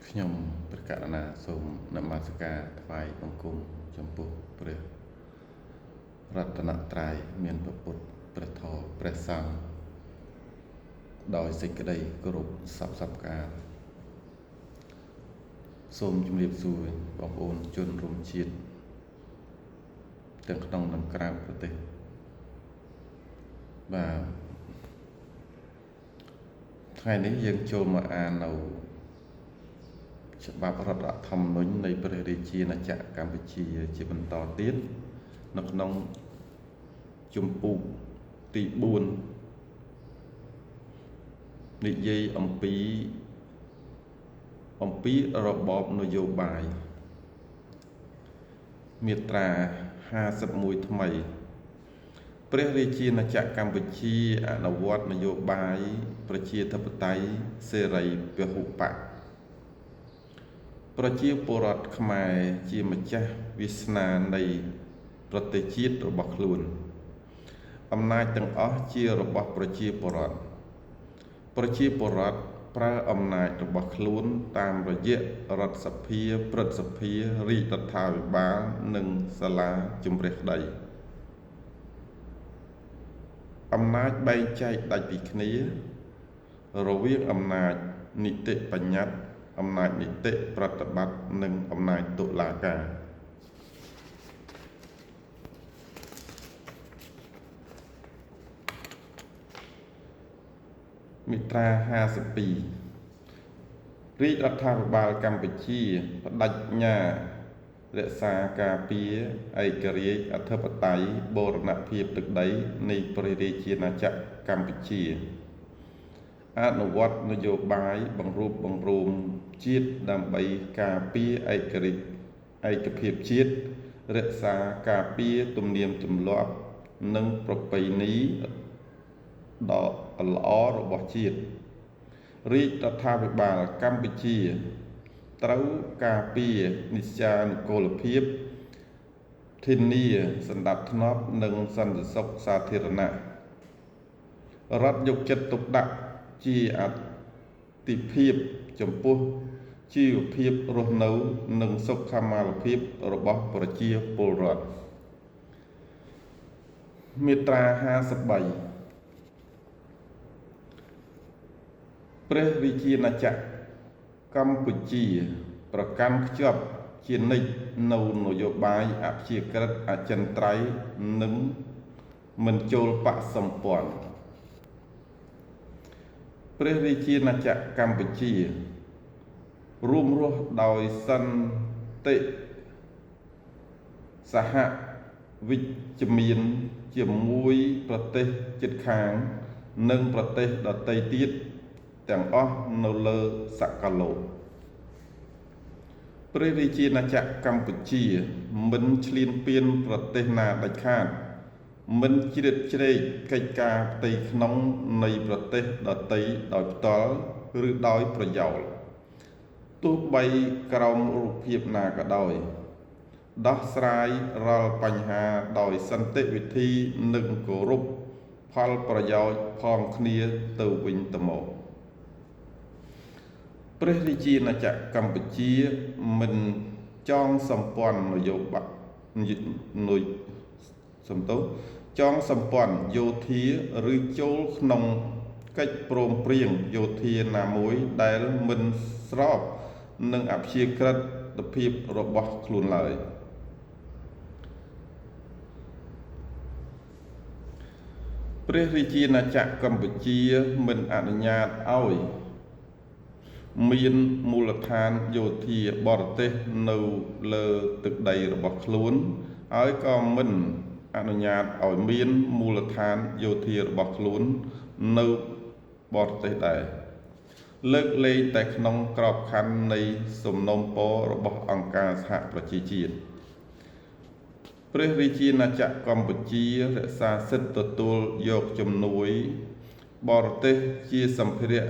ខ្ញុំប្រកាសណាសូមនមស្ការថ្វាយបង្គំចំពោះព្រះរតនត្រ័យមានព្រះពុទ្ធព្រះធម៌ព្រះសង្ឃដោយសេចក្តីគោរពសពកាលសូមជម្រាបសួរបងប្អូនជនរួមជាតិទាំងក្នុងនិងក្រៅប្រទេសបាទថ្ងៃនេះយើងចូលមកអាននៅច្បាប់រដ្ឋធម្មនុញ្ញនៃព្រះរាជាណាចក្រកម្ពុជាជាបន្តទៀតនៅក្នុងជំពូកទី4និយាយអំពីរបបនយោបាយមាត្រា51ថ្មីព្រះរាជាណាចក្រកម្ពុជាអនុវត្តនយោបាយប្រជាធិបតេយ្យសេរីពហុបកប្រជាពលរដ្ឋខ្មែរជាម្ចាស់វាសនានៃប្រទេសជាតិរបស់ខ្លួនអំណាចទាំងអស់ជារបស់ប្រជាពលរដ្ឋប្រើអំណាចរបស់ខ្លួនតាមរយៈរដ្ឋសភាព្រឹទ្ធសភារាជរដ្ឋាភិបាលនិងសាលាជម្រះដីអំណាចបែងចែកដាច់ពីគ្នារវាងអំណាចនីតិបញ្ញត្តិអំណាចនីតិប្រតិបត្តិនិងអំណាចតុលាការមាត្រា52រាជរដ្ឋាភិបាលកម្ពុជាបដិញ្ញារក្សាការពារឯករាជ្យអធិបតេយ្យបូរណភាពទឹកដីនៃព្រះរាជាណាចក្រកម្ពុជាអនុវត្តនយោបាយបង្រួបបង្រួមជាតិដើម្បីការពារឯកភាពជាតិរក្សាការពារទំនៀមទម្លាប់និងប្រពៃណីដ៏ល្អរបស់ជាតិរាជរដ្ឋាភិបាលកម្ពុជាត្រូវការពារនិច្ចានុគោលភាពធានាសណ្ដាប់ធ្នាប់និងសន្តិសុខសាធារណៈរដ្ឋយកចិត្តទុកដាក់ជាអាទិភាពចំពោះជីវភាពរស់នៅនិងសុខុមាលភាពរបស់ប្រជាពលរដ្ឋមាត្រា53ព្រះរាជាណាចក្រកម្ពុជាប្រកាន់ខ្ជាប់ជានិច្ចនៅនយោបាយអព្យាក្រឹតអចិន្ត្រៃយ៍និងមិនចូលបក្សសម្ព័ន្ធព្រះរាជាណាចក្រកម្ពុជារួមរស់ដោយសន្តិសហវិជ្ជមានជាមួយប្រទេសជិតខាងនិងប្រទេសដទៃទៀតទាំងអស់នៅលើសកលលោកព្រះរាជាណាចក្រកម្ពុជាមិនឈ្លានពានប្រទេសណាដាច់ខាតមិនជ្រៀតជ្រែកកិច្ចការផ្ទៃក្នុងនៃប្រទេសដទៃដោយផ្ទាល់ឬដោយប្រយោលទោះបីក្រោមរូបភាពណាក៏ដោយដោះស្រាយរាល់បញ្ហាដោយសន្តិវិធីនិងគោរពផលប្រយោជន៍ផងគ្នាទៅវិញទៅមកព្រះរាជាណាចក្រកម្ពុជាមិនចងសម្ព័ន្ធនយោបាយចងសម្ព័ន្ធយោធាឬចូលក្នុងកិច្ចព្រមព្រៀងយោធាណាមួយដែលមិនស្របនឹងអព្យាក្រឹតភាពរបស់ខ្លួនឡើយព្រះរាជាណាចក្រកម្ពុជាមិនអនុញ្ញាតឲ្យមានមូលដ្ឋានយោធាបរទេសនៅលើទឹកដីរបស់ខ្លួនហើយក៏មិនអនុញ្ញាតឲ្យមានមូលដ្ឋានយោធារបស់ខ្លួននៅបរទេសដែរលើកលែងតែក្នុងក្របខ័ណ្ឌនៃសំណូមពររបស់អង្គការសហប្រជាជាតិព្រះរាជាណាចក្រកម្ពុជារក្សាសិទ្ធិទទួលយកជំនួយបរទេសជាសម្ភារៈ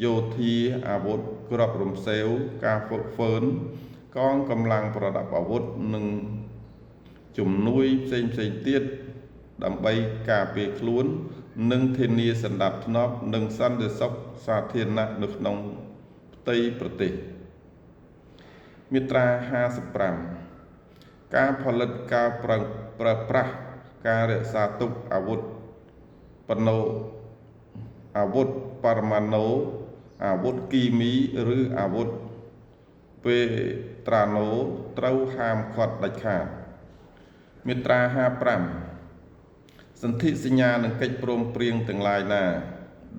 យោធាអាវុធគ្រាប់រំសេវការហ្វឹកហ្វឺនកងកម្លាំងប្រដាប់អាវុធនិងជំនួយផ្សេងទៀតដើម្បីការពារខ្លួននិងធានាសណ្ដាប់ធ្នាប់និងសន្តិសុខសាធារណៈនៅក្នុងផ្ទៃប្រទេស ។ មាត្រា55ការផលិតការប្រើប្រាស់ការរក្សាទុកអាវុធបរមាណូអាវុធគីមីឬអាវុធពេត្រាណូត្រូវហាមឃាត់ដាច់ខាតមាត្រា55សន្ធិសញ្ញានិងកិច្ចព្រមព្រៀងទាំងឡាយណា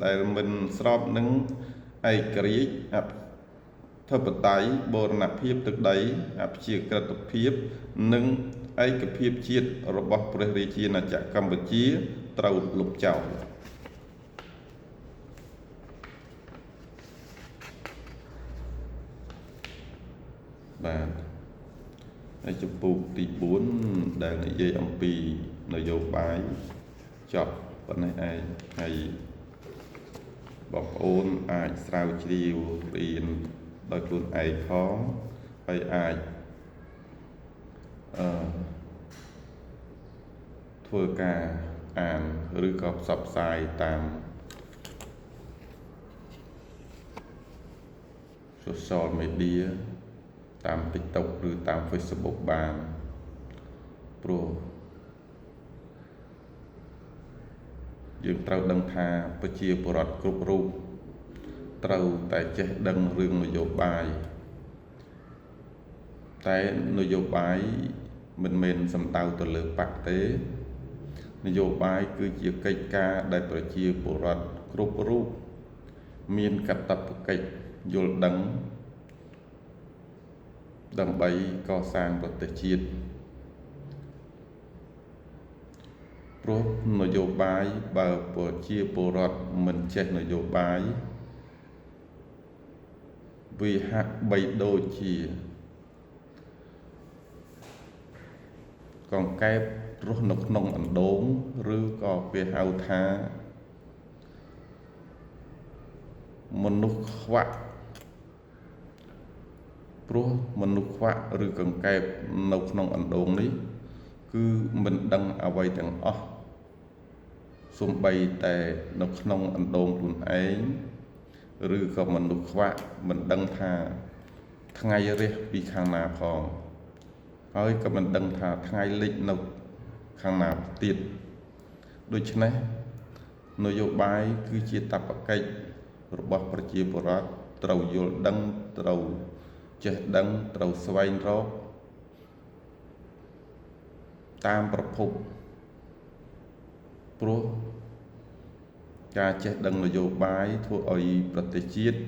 ដែលមិនស្របនឹងឯករាជ្យអធិបតេយ្យបូរណភាពទឹកដីអព្យាក្រឹតភាពនិងឯកភាពជាតិរបស់ព្រះរាជាណាចក្រកម្ពុជាត្រូវលុបចោលបាទហើយចំពោះទី4ដែលនិយាយអំពីនយោបាយចប់ប៉ុណ្ណេះឯងហើយបងប្អូនអាចស្រាវជ្រាវរៀនដោយខ្លួនឯងផងហើយអាចធ្វើការអានឬក៏ផ្សព្វផ្សាយតាម social media តាម TikTok ឬតាម Facebook បានព្រោះយើងត្រូវដឹងថាប្រជាពលរដ្ឋគ្រប់រូបត្រូវតែចេះដឹងរឿងនយោបាយតែនយោបាយមិនមែនសំដៅទៅលើបកទេនយោបាយគឺជាកិច្ចការដែលប្រជាពលរដ្ឋគ្រប់រូបមានកាតព្វកិច្ចយល់ដឹងដើម្បីកសាងប្រទេសជាតិព្រោះនយោបាយបើប្រជាពលរដ្ឋមិនចេះនយោបាយវាហាក់បីដូចជាកង្កែបរស់នៅក្នុងអណ្ដូងឬក៏គេហៅថាមនុស្សខ្វាក់ព្រោះមនុស្សខ្វាក់ឬកង្កែបនៅក្នុងអណ្ដូងនេះគឺមិនដឹងអ្វីទាំងអស់សូម្បីតែនៅក្នុងអណ្ដូងខ្លួនឯងឬក៏មនុស្សខ្វាក់មិនដឹងថាថ្ងៃរះពីខាងណាផងហើយក៏មិនដឹងថាថ្ងៃលិចនៅខាងណាទៀតដូច្នេះនយោបាយគឺជាតបកិច្ចរបស់ប្រជាពលរដ្ឋត្រូវយល់ដឹងត្រូវចេះដឹងត្រូវស្វែងរកតាមប្រភពព្រោះការចេះដឹងនយោបាយធ្វើឲ្យប្រទេសជាតិ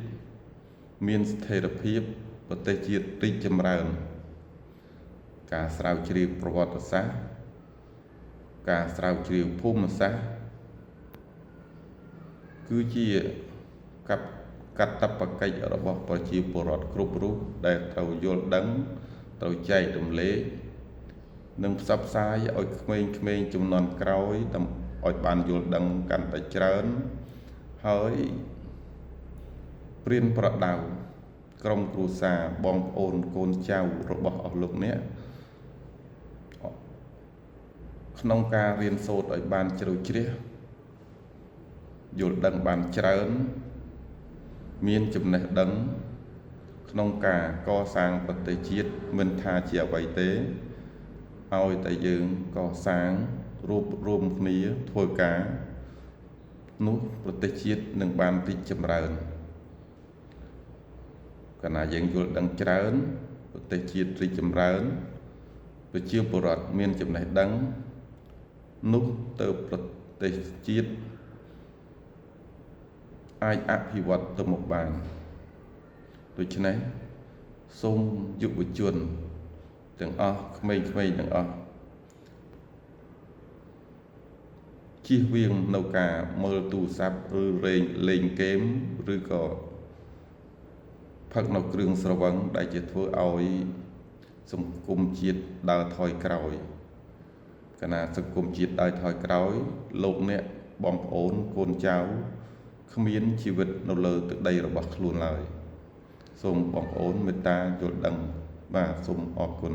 មានស្ថិរភាពប្រទេសជាតិរីកចម្រើនការស្រាវជ្រាវប្រវត្តិសាស្ត្រការស្រាវជ្រាវភូមិសាស្ត្រគឺជាកាតព្វកិច្ចរបស់ប្រជាពលរដ្ឋគ្រប់រូបដែលត្រូវយល់ដឹងត្រូវចែករំលែកនិងផ្សព្វផ្សាយឲ្យក្មេងៗជំនាន់ក្រោយឲ្យបានយល់ដឹងកាន់តែច្រើនហើយព្រានប្រដៅក្រុមគ្រួសារបងប្អូនកូនចៅរបស់អស់លោកអ្នកក្នុងការរៀនសូត្រឲ្យបានជ្រៅជ្រះយល់ដឹងបានច្រើនមានចំណេះដឹងក្នុងការកសាងប្រទេសជាតិមិនថាជាអ្វីទេឲ្យតែយើងកសាងរួមគ្នាធ្វើការនោះប្រទេសជាតិនឹងបានរីកចម្រើនកាលណាយើងយល់ដឹងច្រើនប្រទេសជាតិរីកចម្រើនប្រជាពលរដ្ឋមានចំណេះដឹងនោះទៅប្រទេសជាតិអាចអភិវឌ្ឍទៅមុខបានដូច្នេះសូមយុវជនទាំងអស់ក្មេងៗទាំងអស់ជៀសវាងនៅការមើលទូរស័ព្ទឬលេងហ្គេមឬក៏ផឹកនៅគ្រឿងស្រវឹងដែលជាធ្វើឲ្យសង្គមជាតិដើរថយក្រោយកាលណាសង្គមជាតិដើរថយក្រោយលោកអ្នកបងប្អូនកូនចៅគ្មានជីវិតនៅលើទឹកដីរបស់ខ្លួនឡើយសូមបងប្អូនមេត្តាយល់ដឹងបាទសូមអរគុណ